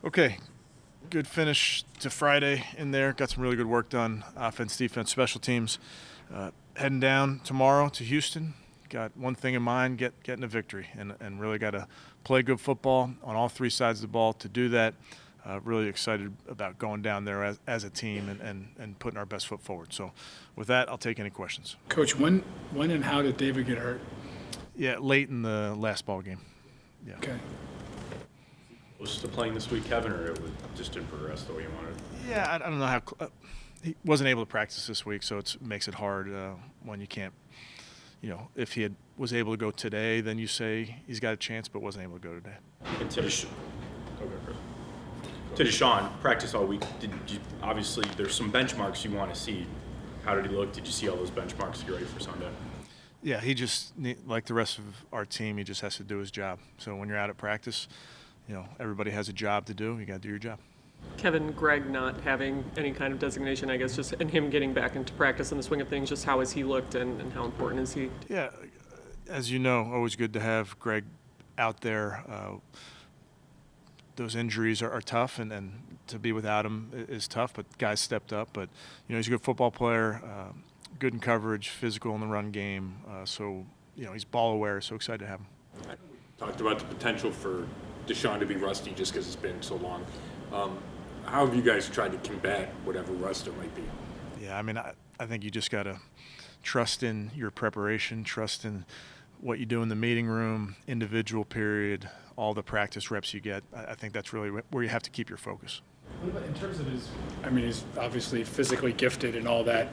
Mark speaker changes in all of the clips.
Speaker 1: Okay, good finish to Friday in there. Got some really good work done, offense, defense, special teams. Heading down tomorrow to Houston. Got one thing in mind, getting a victory, and really got to play good football on all three sides of the ball. To do that, really excited about going down there as a team and putting our best foot forward. So with that, I'll take any questions.
Speaker 2: Coach, when and how did David get hurt?
Speaker 1: Yeah, late in the last ball game. Yeah.
Speaker 2: Okay.
Speaker 3: Was to playing this week, Kevin, or it just didn't progress the way you wanted?
Speaker 1: Yeah, I don't know how he wasn't able to practice this week, so it makes it hard when you can't. If he was able to go today, then you say he's got a chance, but wasn't able to go today.
Speaker 3: And to Deshaun, practice all week. Obviously, there's some benchmarks you want to see. How did he look? Did you see all those benchmarks to get ready for Sunday?
Speaker 1: Yeah, he just, like the rest of our team, he just has to do his job. So when you're out at practice, everybody has a job to do. You got to do your job.
Speaker 4: Kevin, Greg not having any kind of designation, I guess, and him getting back into practice in the swing of things, just how has he looked and how important is he?
Speaker 1: Yeah, as you know, always good to have Greg out there. Those injuries are tough, and to be without him is tough, but guys stepped up. But, he's a good football player, good in coverage, physical in the run game. So, he's ball aware, so excited to have him.
Speaker 5: Talked about the potential for Deshaun to be rusty just because it's been so long. How have you guys tried to combat whatever rust there might be?
Speaker 1: Yeah, I think you just got to trust in your preparation, trust in what you do in the meeting room, individual period, all the practice reps you get. I think that's really where you have to keep your focus.
Speaker 2: What about in terms of he's obviously physically gifted and all that.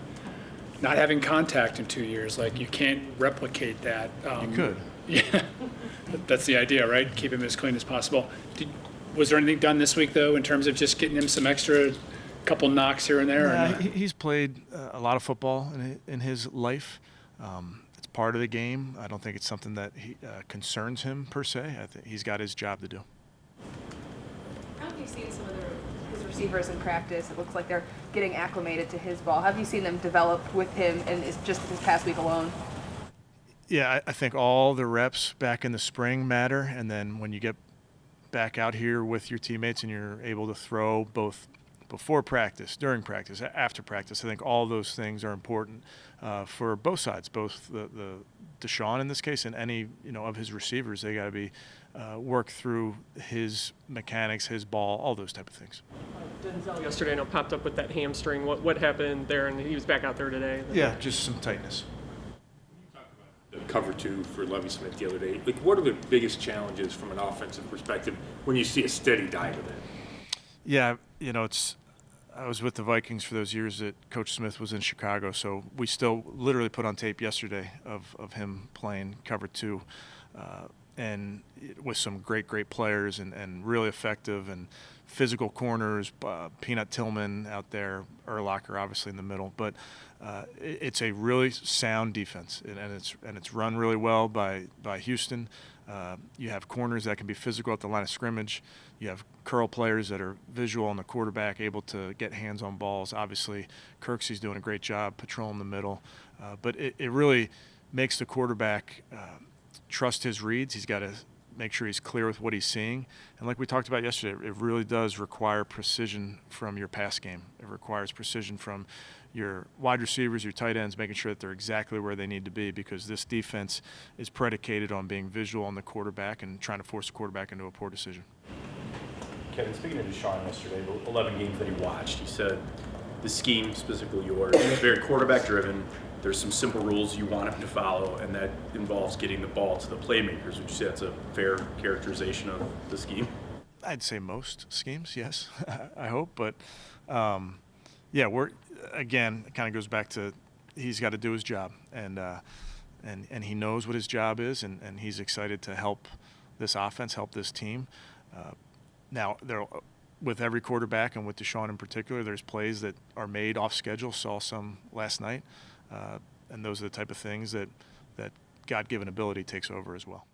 Speaker 2: Not having contact in 2 years, you can't replicate that.
Speaker 1: You could.
Speaker 2: Yeah, that's the idea, right? Keep him as clean as possible. Was there anything done this week, though, in terms of just getting him some extra couple knocks here and there?
Speaker 1: Yeah, he's played a lot of football in his life. It's part of the game. I don't think it's something that concerns him per se. I think he's got his job to do.
Speaker 6: How have you seen some of his receivers in practice? It looks like they're getting acclimated to his ball. Have you seen them develop with him and just this past week alone?
Speaker 1: Yeah, I think all the reps back in the spring matter, and then when you get back out here with your teammates and you're able to throw both before practice, during practice, after practice, I think all those things are important for both sides, both the Deshaun in this case and any of his receivers. They got to be work through his mechanics, his ball, all those type of things.
Speaker 4: Denzel yesterday popped up with that hamstring. What happened there? And he was back out there today.
Speaker 1: Yeah, just some tightness.
Speaker 5: The cover two for Lovie Smith the other day. What are the biggest challenges from an offensive perspective when you see a steady dive of that?
Speaker 1: Yeah, I was with the Vikings for those years that Coach Smith was in Chicago, so we still literally put on tape yesterday of him playing cover two, and with some great players and really effective and physical corners. Peanut Tillman out there, Urlacher obviously in the middle, but it's a really sound defense, and it's run really well by Houston. You have corners that can be physical at the line of scrimmage. You have curl players that are visual on the quarterback, able to get hands on balls. Obviously, Kirksey's doing a great job patrolling the middle. But it really makes the quarterback trust his reads. He's got to make sure he's clear with what he's seeing. And like we talked about yesterday, it really does require precision from your pass game. It requires precision from your wide receivers, your tight ends, making sure that they're exactly where they need to be, because this defense is predicated on being visual on the quarterback and trying to force the quarterback into a poor decision.
Speaker 3: Kevin, speaking of Deshaun yesterday, the 11 games that he watched, he said the scheme, specifically yours, is very quarterback-driven. There's some simple rules you want him to follow, and that involves getting the ball to the playmakers. Would you say that's a fair characterization of the scheme?
Speaker 1: I'd say most schemes, yes. I hope, but yeah, it kind of goes back to he's got to do his job, and he knows what his job is, and he's excited to help this offense, help this team. Now, with every quarterback, and with Deshaun in particular, there's plays that are made off schedule. Saw some last night, and those are the type of things that God-given ability takes over as well.